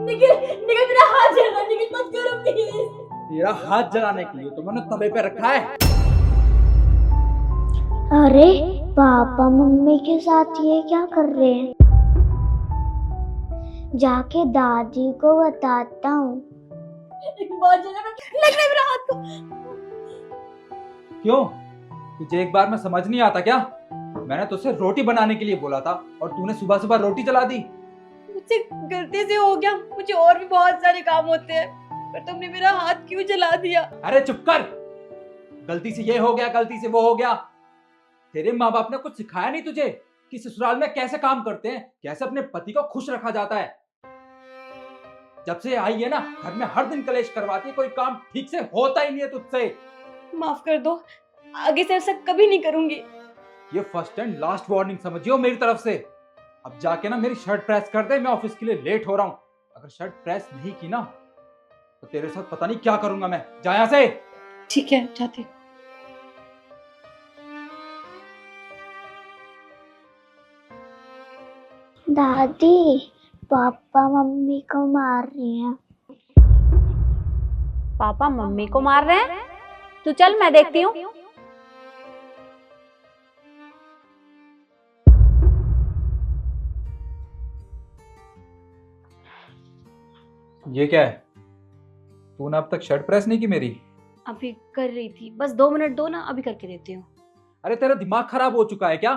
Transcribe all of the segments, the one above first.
निखिल निखिल मेरा हाथ जल रहा है, निखिल मत करो प्लीज। तेरा हाथ जलाने के लिए तो मैंने तवे पे रखा है। अरे पापा मम्मी के साथ ये क्या कर रहे हैं? जाके दादी को बताता हूँ। एक बार जला लग रहा है मेरा हाथ को। क्यों? तुझे एक बार में समझ नहीं आता क्या? मैंने तुझसे रोटी बनाने के लिए बोला था और तूने सुबह सुबह रोटी जला दी। मुझसे गलती से हो गया, मुझे और भी बहुत सारे काम होते हैं, पर तुमने मेरा हाथ क्यों जला दिया? अरे चुप कर। गलती से ये हो गया, गलती से वो हो गया। तेरे माँ बाप ने कुछ सिखाया नहीं तुझे कि ससुराल में कैसे काम करते हैं, कैसे अपने पति को खुश रखा जाता है। जब से आई है ना, घर में हर दिन कलेश करवाती है, कोई काम ठीक से होता ही नहीं है तुझसे। माफ कर दो, आगे से ऐसा कभी नहीं करूंगी। ये फर्स्ट एंड लास्ट वार्निंग समझियो मेरी तरफ से। अब जाके ना मेरी शर्ट प्रेस कर दे, मैं ऑफिस के लिए लेट हो रहा हूँ। अगर शर्ट प्रेस नहीं की ना तो तेरे साथ पता नहीं क्या करूंगा मैं। जा यहाँ से। ठीक है, जाते। दादी पापा मम्मी को मार रहे हैं। पापा मम्मी को मार रहे हैं? तू चल मैं देखती हूँ। ये क्या है? तूने अब तक शर्ट प्रेस नहीं की मेरी? अभी कर रही थी, बस 2 मिनट दो ना, अभी करके देती हूँ। अरे तेरा दिमाग खराब हो चुका है क्या?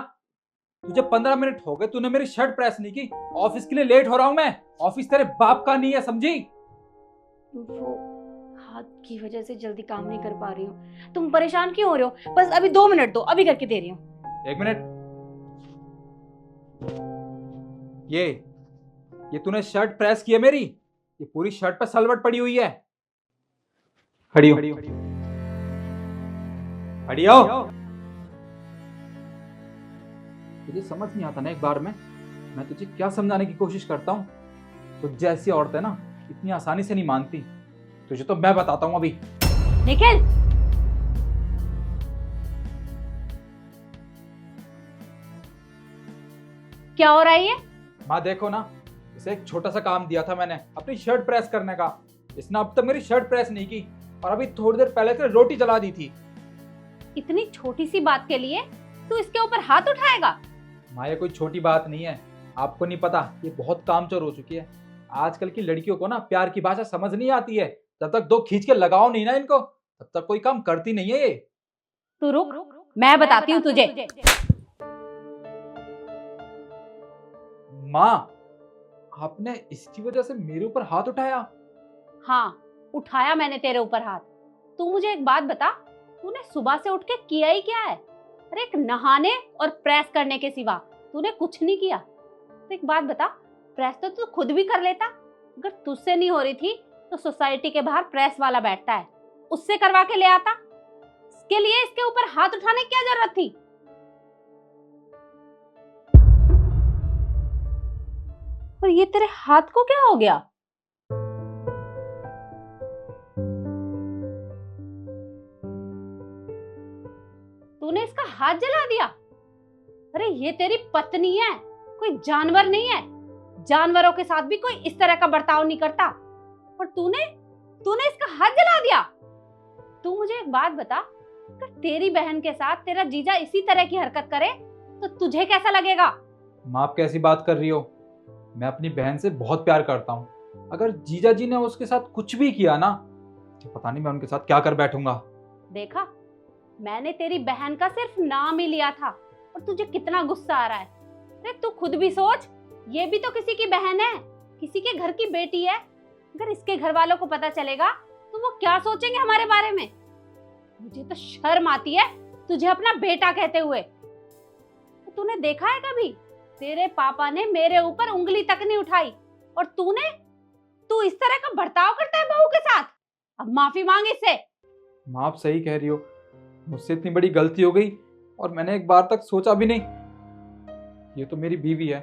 तुझे 15 मिनट हो गए, तूने मेरी शर्ट प्रेस नहीं की। ऑफिस के लिए लेट हो रहा हूं मैं। ऑफिस तेरे बाप का नहीं है, समझी? वो हाथ की वजह से जल्दी काम नहीं कर पा रही हूँ। तुम परेशान क्यों हो रहे हो? बस अभी 2 मिनट दो, अभी करके दे रही हूँ। 1 मिनट। ये तूने शर्ट प्रेस की है मेरी? ये पूरी शर्ट पे सलवट पड़ी हुई है। खड़ी हो। खड़ी हो। तुझे समझ नहीं आता ना एक बार में? मैं तुझे क्या समझाने की कोशिश करता हूँ। तुझ जैसी औरतें ना इतनी आसानी से नहीं मानती। तुझे तो मैं बताता हूँ अभी। निखिल, क्या हो रहा है ये? माँ देखो ना, इसे एक छोटा सा काम दिया था मैंने अपनी शर्ट प्रेस करने का। इसने अब तक मेरी शर्ट प्रेस नहीं की और अभी थोड़ी देर पहले से रोटी जला दी थी। इतनी छोटी सी बात के लिए तू इसके ऊपर हाथ उठाएगा? माँ ये कोई छोटी बात नहीं है। आपको नहीं पता, ये बहुत कामचोर हो चुकी है। आजकल की लड़कियों को ना प्यार की भाषा समझ नहीं आती है। जब तक 2 खींच के लगाओ नहीं ना इनको, तब तक कोई काम करती नहीं है ये। तू रुक, मैं बताती हूँ तुझे। माँ, आपने इसकी वजह से मेरे ऊपर हाथ उठाया? हाँ, उठाया मैंने तेरे ऊपर हाथ। तू मुझे एक बात बता, तूने सुबह से उठ के किया ही क्या है? अरे एक नहाने और प्रेस करने के सिवा तूने कुछ नहीं किया। तो एक बात बता, प्रेस तो तू खुद भी कर लेता। अगर तुझसे नहीं हो रही थी तो सोसाइटी के बाहर प्रेस वाला बैठता है, उससे करवा के ले आता। इसके लिए इसके ऊपर हाथ उठाने की क्या जरूरत थी? और ये तेरे हाथ को क्या हो गया? तूने इसका हाथ जला दिया? अरे ये तेरी पत्नी है, कोई जानवर नहीं है। जानवरों के साथ भी कोई इस तरह का बर्ताव नहीं करता। और तूने इसका हाथ जला दिया। तू मुझे एक बात बता, अगर तेरी बहन के साथ तेरा जीजा इसी तरह की हरकत करे तो तुझे कैसा लगेगा? माँ आप कैसी बात कर रही हो? मैं अपनी बहन से बहुत प्यार करता हूँ। अगर जीजा जी ने उसके साथ कुछ भी किया ना तो पता नहीं मैं उनके साथ क्या कर बैठूंगा। देखा, मैंने तेरी बहन का सिर्फ नाम ही लिया था और तुझे कितना गुस्सा आ रहा है। अरे तू खुद भी सोच, ये भी तो किसी की बहन है, किसी के घर की बेटी है। अगर इसके घर वालों को पता चलेगा तो वो क्या सोचेंगे हमारे बारे में? मुझे तो शर्म आती है तुझे अपना बेटा कहते हुए। तो तूने देखा है कभी तेरे पापा ने मेरे ऊपर उंगली तक नहीं उठाई और तू इस तरह का बर्ताव करता है बहू के साथ? अब माफी मांग इससे। माँ आप सही कह रही हो, मुझसे इतनी बड़ी गलती हो गई और मैंने एक बार तक सोचा भी नहीं। ये तो मेरी बीवी है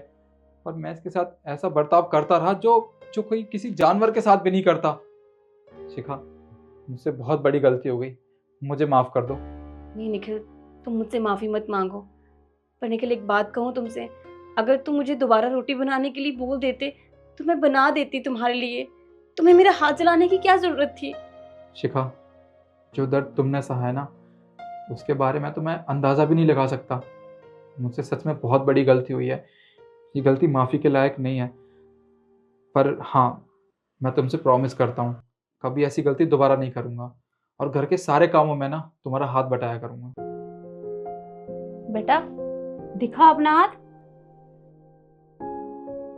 और मैं इसके साथ ऐसा बर्ताव करता रहा जो कोई किसी जानवर के साथ भी नहीं करता। शिखा, मुझसे बहुत बड़ी गलती हो गई, मुझे माफ कर दो। नहीं निखिल, तुम मुझसे माफी मत मांगो। पर निखिल एक बात कहूँ तुमसे, अगर तुम मुझे दोबारा रोटी बनाने के लिए बोल देते तो मैं बना देती तुम्हारे लिए। तुम्हें मेरा हाथ जलाने की क्या जरूरत थी? शिखा, जो दर्द तुमने सहा है ना, उसके बारे में तो मैं अंदाज़ा भी नहीं लगा सकता। मुझसे सच में बहुत बड़ी गलती हुई है। ये गलती माफ़ी के लायक नहीं है। पर हाँ, मैं तुमसे प्रॉमिस करता हूँ कभी ऐसी गलती दोबारा नहीं करूँगा, और घर के सारे कामों में ना तुम्हारा हाथ बटाया करूँगा। बेटा दिखा अपना हाथ।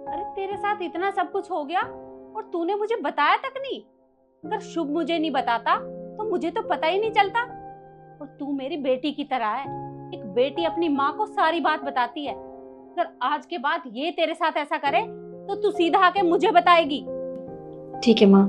अरे तेरे साथ इतना सब कुछ हो गया और तूने मुझे बताया तक नहीं। अगर शुभ मुझे नहीं बताता तो मुझे तो पता ही नहीं चलता। और तू मेरी बेटी की तरह है। एक बेटी अपनी माँ को सारी बात बताती है। अगर आज के बाद ये तेरे साथ ऐसा करे तो तू सीधा आके मुझे बताएगी। ठीक है माँ,